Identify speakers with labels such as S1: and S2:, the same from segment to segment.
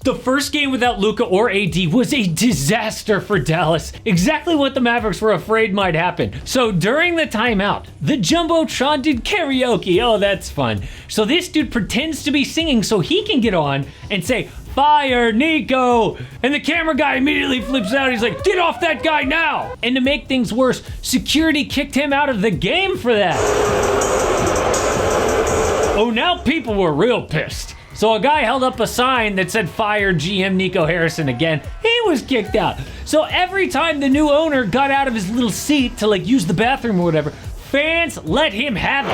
S1: The first game without Luka or AD was a disaster for Dallas. Exactly what the Mavericks were afraid might happen. So during the timeout, the Jumbotron did karaoke. Oh, that's fun. So this dude pretends to be singing so he can get on and say, "Fire Nico!" And the camera guy immediately flips out. He's like, "Get off that guy now!" And to make things worse, security kicked him out of the game for that. Oh, now people were real pissed. So a guy held up a sign that said "Fire GM Nico Harrison" again. He was kicked out. So every time the new owner got out of his little seat to like use the bathroom or whatever, fans let him have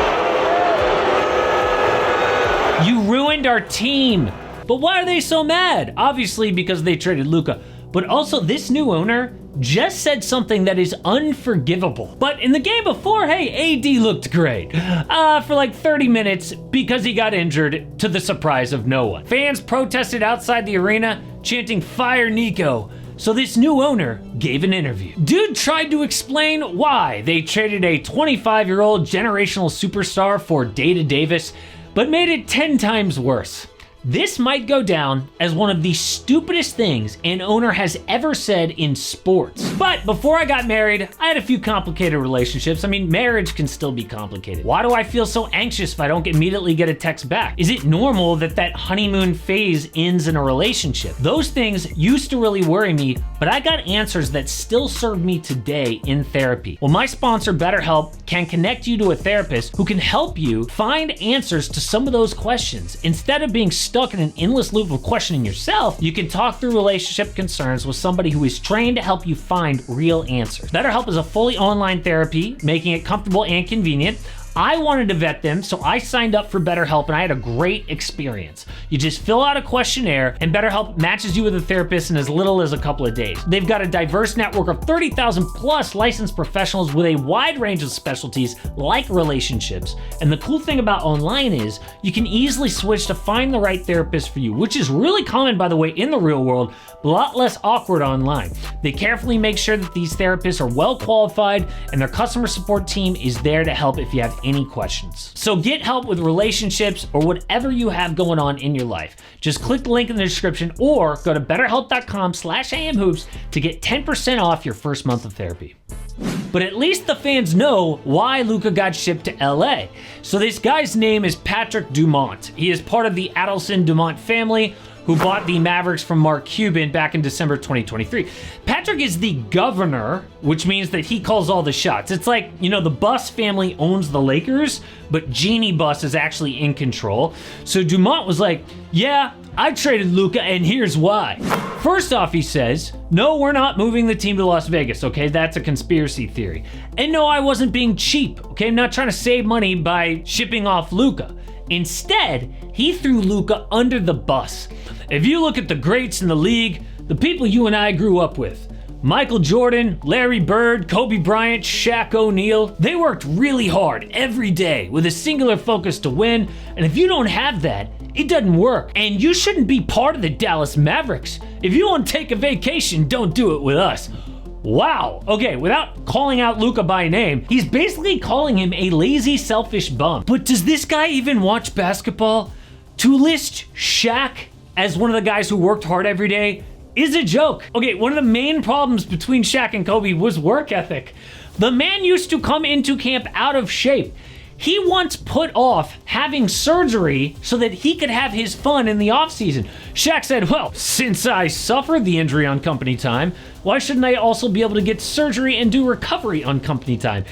S1: it. You ruined our team. But why are they so mad? Obviously because they traded Luka. But also this new owner just said something that is unforgivable. But in the game before, hey, AD looked great. For like 30 minutes because he got injured to the surprise of no one. Fans protested outside the arena chanting "Fire Nico." So this new owner gave an interview. Dude tried to explain why they traded a 25-year-old generational superstar for Data Davis, but made it 10 times worse. This might go down as one of the stupidest things an owner has ever said in sports. But before I got married, I had a few complicated relationships. I mean, marriage can still be complicated. Why do I feel so anxious if I don't immediately get a text back? Is it normal that honeymoon phase ends in a relationship? Those things used to really worry me, but I got answers that still serve me today in therapy. Well, my sponsor, BetterHelp, can connect you to a therapist who can help you find answers to some of those questions. Instead of being stuck in an endless loop of questioning yourself, you can talk through relationship concerns with somebody who is trained to help you find real answers. BetterHelp is a fully online therapy, making it comfortable and convenient. I wanted to vet them, so I signed up for BetterHelp and I had a great experience. You just fill out a questionnaire and BetterHelp matches you with a therapist in as little as a couple of days. They've got a diverse network of 30,000 plus licensed professionals with a wide range of specialties like relationships. And the cool thing about online is you can easily switch to find the right therapist for you, which is really common, by the way, in the real world, but a lot less awkward online. They carefully make sure that these therapists are well qualified and their customer support team is there to help if you have any questions. So get help with relationships or whatever you have going on in your life. Just click the link in the description or go to betterhelp.com/amhoops to get 10% off your first month of therapy. But at least the fans know why Luka got shipped to LA. So this guy's name is Patrick Dumont. He is part of the Adelson Dumont family, who bought the Mavericks from Mark Cuban back in December 2023. Patrick is the governor, which means that he calls all the shots. It's like, you know, the Buss family owns the Lakers, but Jeannie Buss is actually in control. So Dumont was like, "Yeah, I traded Luka and here's why." First off, he says, "No, we're not moving the team to Las Vegas, okay? That's a conspiracy theory. And no, I wasn't being cheap, okay? I'm not trying to save money by shipping off Luka." Instead, he threw Luka under the bus. If you look at the greats in the league, the people you and I grew up with, Michael Jordan, Larry Bird, Kobe Bryant, Shaq O'Neal, they worked really hard every day with a singular focus to win, and if you don't have that, it doesn't work. And you shouldn't be part of the Dallas Mavericks. If you want to take a vacation, don't do it with us. Wow. Okay, without calling out Luka by name, he's basically calling him a lazy, selfish bum. But does this guy even watch basketball? To list Shaq as one of the guys who worked hard every day is a joke. Okay, one of the main problems between Shaq and Kobe was work ethic. The man used to come into camp out of shape. He once put off having surgery so that he could have his fun in the offseason. Shaq said, "Well, since I suffered the injury on company time, why shouldn't I also be able to get surgery and do recovery on company time?"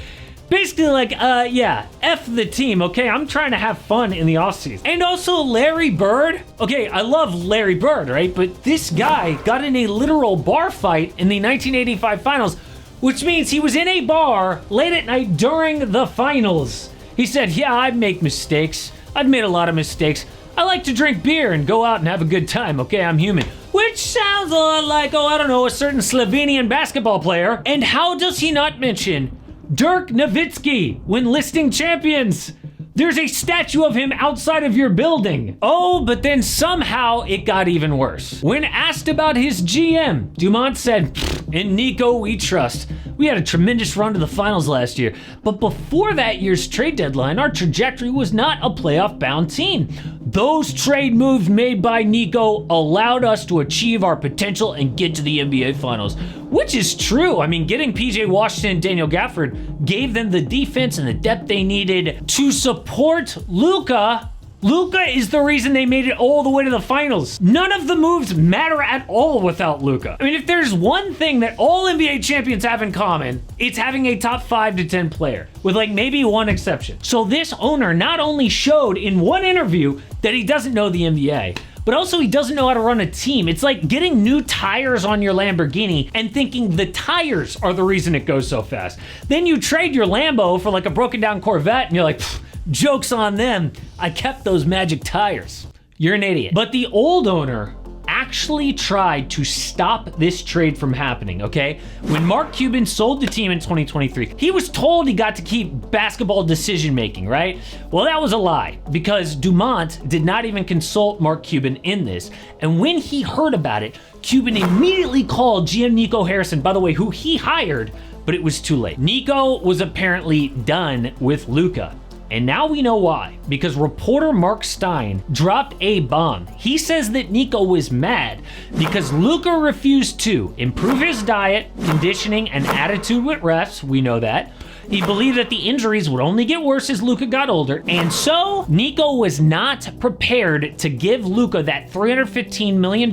S1: Basically like, yeah, F the team, okay? I'm trying to have fun in the offseason. And also Larry Bird. Okay, I love Larry Bird, right? But this guy got in a literal bar fight in the 1985 finals, which means he was in a bar late at night during the finals. He said, "Yeah, I make mistakes. I've made a lot of mistakes. I like to drink beer and go out and have a good time, okay? I'm human." Which sounds a lot like, oh, I don't know, a certain Slovenian basketball player. And how does he not mention Dirk Nowitzki when listing champions? There's a statue of him outside of your building. Oh, but then somehow it got even worse. When asked about his GM, Dumont said, "In Nico we trust. We had a tremendous run to the finals last year, but before that year's trade deadline, our trajectory was not a playoff-bound team. Those trade moves made by Nico allowed us to achieve our potential and get to the NBA Finals, which is true. I mean, getting PJ Washington and Daniel Gafford gave them the defense and the depth they needed to support Luka. Luka is the reason they made it all the way to the finals. None of the moves matter at all without Luka. I mean, if there's one thing that all NBA champions have in common, it's having a top 5 to 10 player, with like maybe one exception. So this owner not only showed in one interview that he doesn't know the NBA, but also he doesn't know how to run a team. It's like getting new tires on your Lamborghini and thinking the tires are the reason it goes so fast. Then you trade your Lambo for like a broken down Corvette and you're like, joke's on them. I kept those magic tires. You're an idiot. But the old owner actually tried to stop this trade from happening, okay? When Mark Cuban sold the team in 2023, he was told he got to keep basketball decision making, right? Well, that was a lie because Dumont did not even consult Mark Cuban in this. And when he heard about it, Cuban immediately called GM Nico Harrison, by the way, who he hired, but it was too late. Nico was apparently done with Luka. And now we know why, because reporter Mark Stein dropped a bomb. He says that Nico was mad because Luka refused to improve his diet, conditioning, and attitude with refs. We know that. He believed that the injuries would only get worse as Luka got older, and so Nico was not prepared to give Luka that $315 million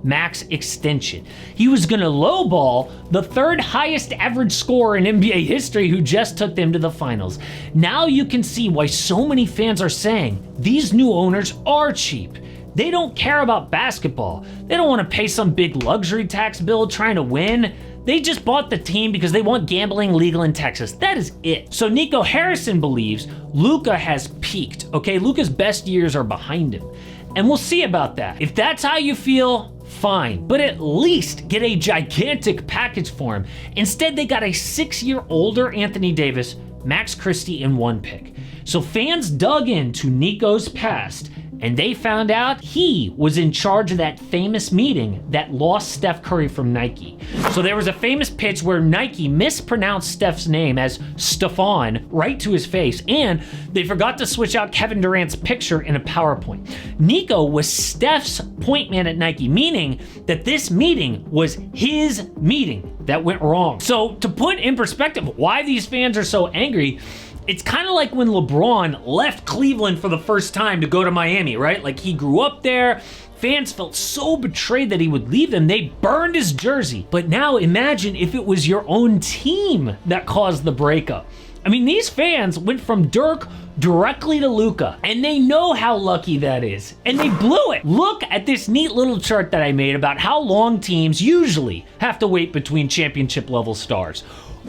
S1: max extension. He was gonna lowball the third highest average scorer in NBA history who just took them to the finals. Now you can see why so many fans are saying these new owners are cheap. They don't care about basketball. They don't want to pay some big luxury tax bill trying to win. They just bought the team because they want gambling legal in Texas. That is it. So Nico Harrison believes Luka has peaked, okay? Luka's best years are behind him. And we'll see about that. If that's how you feel, fine. But at least get a gigantic package for him. Instead, they got a 6-year older Anthony Davis, Max Christie, and 1 pick. So fans dug into Nico's past and they found out he was in charge of that famous meeting that lost Steph Curry from Nike. So there was a famous pitch where Nike mispronounced Steph's name as Stephon right to his face, and they forgot to switch out Kevin Durant's picture in a PowerPoint. Nico was Steph's point man at Nike, meaning that this meeting was his meeting that went wrong. So to put in perspective why these fans are so angry, it's kind of like when LeBron left Cleveland for the first time to go to Miami, right? Like he grew up there. Fans felt so betrayed that he would leave them, they burned his jersey. But now imagine if it was your own team that caused the breakup. I mean, these fans went from Dirk directly to Luka, and they know how lucky that is, and they blew it. Look at this neat little chart that I made about how long teams usually have to wait between championship level stars.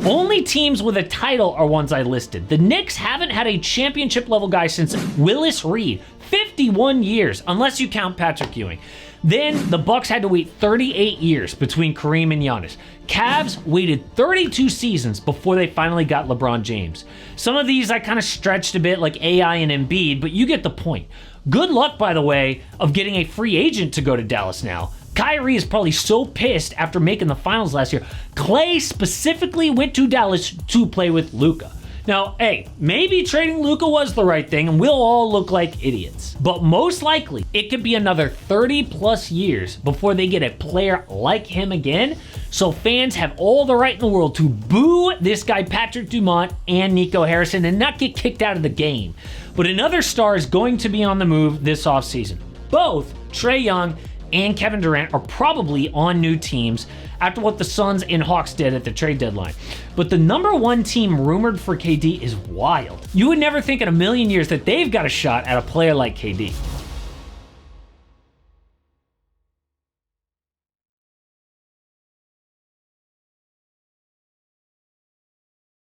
S1: Only teams with a title are ones I listed. The Knicks haven't had a championship level guy since Willis Reed, 51 years, unless you count Patrick Ewing. Then the Bucks had to wait 38 years between Kareem and Giannis. Cavs waited 32 seasons before they finally got LeBron James. Some of these I kind of stretched a bit, like AI and Embiid, but you get the point. Good luck, by the way, of getting a free agent to go to Dallas now. Kyrie is probably so pissed after making the finals last year. Clay specifically went to Dallas to play with Luka. Now, hey, maybe trading Luka was the right thing and we'll all look like idiots. But most likely, it could be another 30 plus years before they get a player like him again. So fans have all the right in the world to boo this guy Patrick Dumont and Nico Harrison and not get kicked out of the game. But another star is going to be on the move this offseason. Both Trae Young and Kevin Durant are probably on new teams after what the Suns and Hawks did at the trade deadline. But the number one team rumored for KD is wild. You would never think in a million years that they've got a shot at a player like KD.